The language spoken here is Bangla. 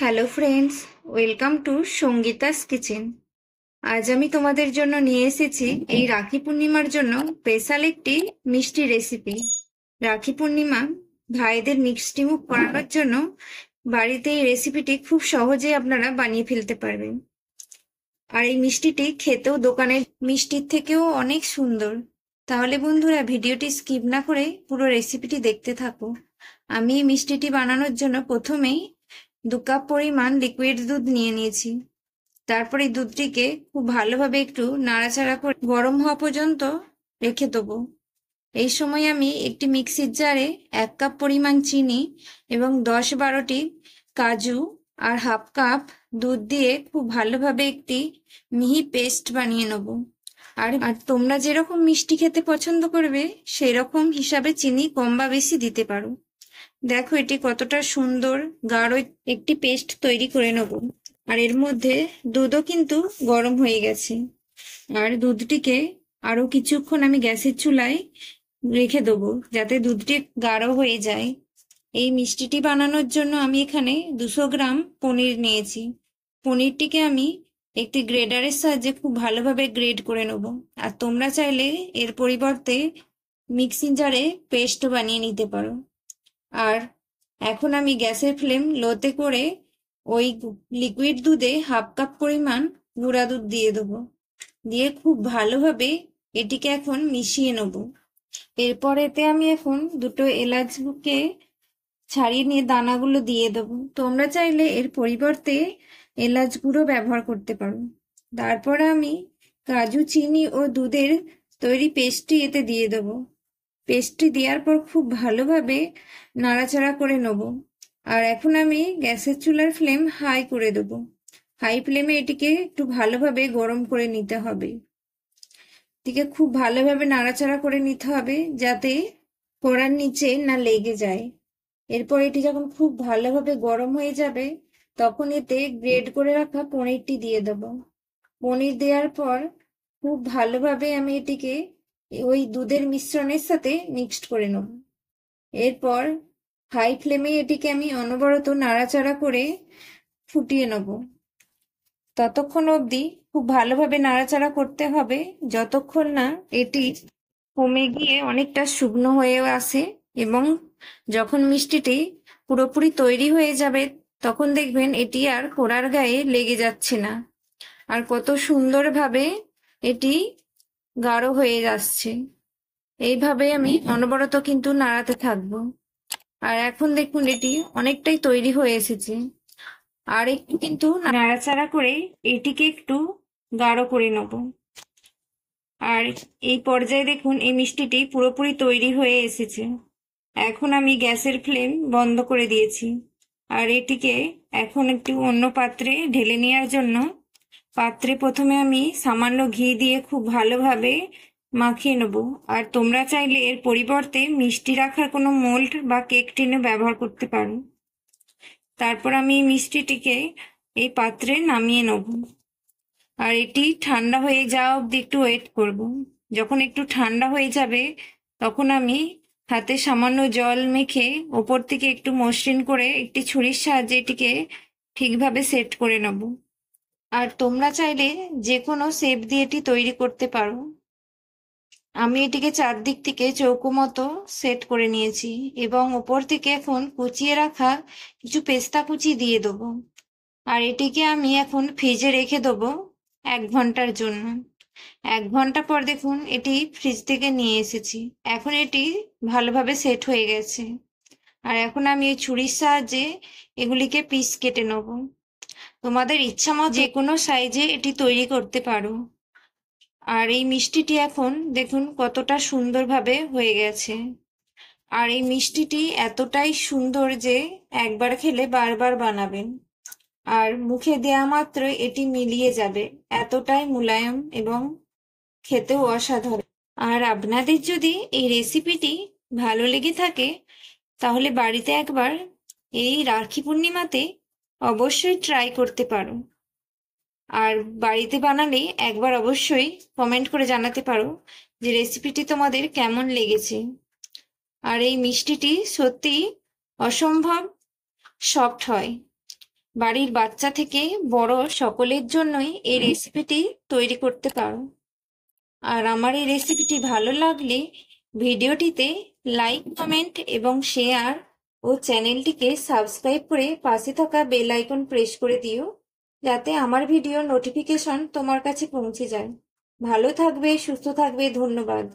Hello friends, welcome to Sangeeta's kitchen. আজ আমি তোমাদের জন্য নিয়ে এসেছি এই রাখি পূর্ণিমার জন্য স্পেশাল একটি মিষ্টি রেসিপি। রাখি পূর্ণিমা ভাইদের মিষ্টি মুখ করানোর জন্য বাড়িতে এই রেসিপিটি খুব সহজেই আপনারা বানিয়ে ফেলতে পারবেন। আর এই মিষ্টিটি খেতেও দোকানের মিষ্টির থেকেও অনেক সুন্দর। তাহলে বন্ধুরা, ভিডিওটি স্কিপ না করে পুরো রেসিপিটি দেখতে থাকো। আমি এই মিষ্টিটি বানানোর জন্য প্রথমেই 2 কাপ পরিমাণ লিকুইড দুধ নিয়ে নিয়েছি। তারপরে এই দুধটিকে খুব ভালোভাবে একটু নাড়াচাড়া করে গরম হওয়া পর্যন্ত রেখে দেবো। এই সময় আমি একটি মিক্সির জারে 1 কাপ পরিমাণ চিনি এবং 10-12টি কাজু আর হাফ কাপ দুধ দিয়ে খুব ভালোভাবে একটি মিহি পেস্ট বানিয়ে নেব। আর তোমরা যেরকম মিষ্টি খেতে পছন্দ করবে সেই রকম হিসাবে চিনি কম বা বেশি দিতে পারো। দেখো এটি কতটা সুন্দর গাঢ় একটি পেস্ট তৈরি করে নেব। আর এর মধ্যে দুধও কিন্তু গরম হয়ে গেছে। আর দুধটিকে আরো কিছুক্ষণ আমি গ্যাসের চুলায় রেখে দেবো যাতে দুধটি গাঢ় হয়ে যায়। এই মিষ্টিটি বানানোর জন্য আমি এখানে 200 গ্রাম পনির নিয়েছি। পনিরটিকে আমি একটি গ্রেডারের সাহায্যে খুব ভালোভাবে গ্রেড করে নেব। আর তোমরা চাইলে এর পরিবর্তে মিক্সিং জারে পেস্টও বানিয়ে নিতে পারো। আর এখন আমি গ্যাসের ফ্লেম লোতে করে ওই লিকুইড দুধে হাফ কাপ পরিমাণ গুঁড়া দুধ দিয়ে দেবো। দিয়ে খুব ভালোভাবে এটিকে এখন মিশিয়ে নেব। এরপর এতে আমি এখন 2টো এলাচকে ছাড়িয়ে নিয়ে দানাগুলো দিয়ে দেবো। তোমরা চাইলে এর পরিবর্তে এলাচ গুঁড়ো ব্যবহার করতে পারো। তারপর আমি কাজু, চিনি ও দুধের তৈরি পেস্টটি এতে দিয়ে দেবো। পেস্টটি দেওয়ার পর খুব ভালোভাবে নাড়াচাড়া করে নেব। আর এখন আমি গ্যাসের চুলার ফ্লেম হাই করে দেব। হাই ফ্লেমে এটিকে একটু ভালোভাবে গরম করে নিতে হবে। এটিকে খুব ভালোভাবে নাড়াচাড়া করে নিতে হবে যাতে কড়ার নিচে না লেগে যায়। এরপর এটি যখন খুব ভালোভাবে গরম হয়ে যাবে তখন এতে গ্রেড করে রাখা পনিরটি দিয়ে দেব। পনির দেওয়ার পর খুব ভালোভাবে আমি এটিকে ওই দুধের মিশ্রণের সাথে মিক্সড করে নেব। এরপর হাই ফ্লেমে এটিকে আমি অনবরত নাড়াচাড়া করে ফুটিয়ে নেব। ততক্ষণ অবধি খুব ভালোভাবে নাড়াচাড়া করতে হবে যতক্ষণ না এটি কমে গিয়ে অনেকটা শুকনো হয়ে আসে। এবং যখন মিষ্টিটি পুরোপুরি তৈরি হয়ে যাবে তখন দেখবেন এটি আর কড়ার গায়ে লেগে যাচ্ছে না। আর কত সুন্দরভাবে এটি গাঢ় হয়ে আসছে। এইভাবে আমি অনবরত কিন্তু নাড়াতে থাকবো। আর এখন দেখুন এটি অনেকটাই তৈরি হয়ে এসেছে। আর একটু কিন্তু নাড়াচাড়া করে এটিকে একটু গাঢ় করে নেব। আর এই পর্যায়ে দেখুন এই মিষ্টিটি পুরোপুরি তৈরি হয়ে এসেছে। এখন আমি গ্যাসের ফ্লেম বন্ধ করে দিয়েছি। আর এটিকে এখন একটু অন্য পাত্রে ঢেলে নেওয়ার জন্য পাত্রে প্রথমে আমি সামান্য ঘি দিয়ে খুব ভালোভাবে মাখিয়ে নেব। আর তোমরা চাইলে এর পরিবর্তে মিষ্টি রাখার কোনো মোল্ড বা কেক টিনও ব্যবহার করতে পারো। তারপর আমি মিষ্টিটিকে এই পাত্রে নামিয়ে নেব। আর এটি ঠান্ডা হয়ে যাওয়া অবধি একটু ওয়েট করব। যখন একটু ঠান্ডা হয়ে যাবে তখন আমি হাতে সামান্য জল মেখে ওপর থেকে একটু মসৃণ করে একটি ছুরির সাহায্যে এটিকে ঠিকভাবে সেট করে নেব। আর তোমরা চাইলে যে কোনো শেপ দিয়ে এটি তৈরি করতে পারো। আমি এটিকে চারদিক থেকে চৌকো মতো সেট করে নিয়েছি এবং ওপর থেকে এখন কুচিয়ে রাখা কিছু পেস্তা কুচি দিয়ে দেবো। আর এটিকে আমি এখন ফ্রিজে রেখে দেবো 1 ঘন্টার জন্য। 1 ঘন্টা পর দেখুন এটি ফ্রিজ থেকে নিয়ে এসেছি। এখন এটি ভালোভাবে সেট হয়ে গেছে। আর এখন আমি এই ছুরির সাহায্যে এগুলিকে পিস কেটে নেব। তোমাদের ইচ্ছা মতো যে কোনো সাইজে এটি তৈরি করতে পারো। আর এই মিষ্টিটি এখন দেখুন কতটা সুন্দরভাবে হয়ে গেছে। আর এই মিষ্টিটি এতটাই সুন্দর যে একবার খেলে বারবার বানাবেন। আর মুখে দেয়া মাত্র এটি মিলিয়ে যাবে, এতটাই মুলায়ম এবং খেতেও অসাধারণ। আর আপনাদের যদি এই রেসিপিটি ভালো লেগে থাকে তাহলে বাড়িতে একবার এই রাখি পূর্ণিমাতে অবশ্যই ট্রাই করতে পারো। আর বাড়িতে বানালে একবার অবশ্যই কমেন্ট করে জানাতে পারো যে রেসিপিটি তোমাদের কেমন লেগেছে। আর এই মিষ্টিটি সত্যি অসম্ভব সফট হয়। বাড়ির বাচ্চা থেকে বড় সকলের জন্যই এই রেসিপিটি তৈরি করতে পারো। আর আমার এই রেসিপিটি ভালো লাগলে ভিডিওটিতে লাইক, কমেন্ট এবং শেয়ার ও চ্যানেলটিকে সাবস্ক্রাইব করে পাশে থাকা বেল আইকন প্রেস করে দিও, যাতে আমার ভিডিও নোটিফিকেশন তোমার কাছে পৌঁছে যায়। ভালো থাকবে, সুস্থ থাকবে, ধন্যবাদ।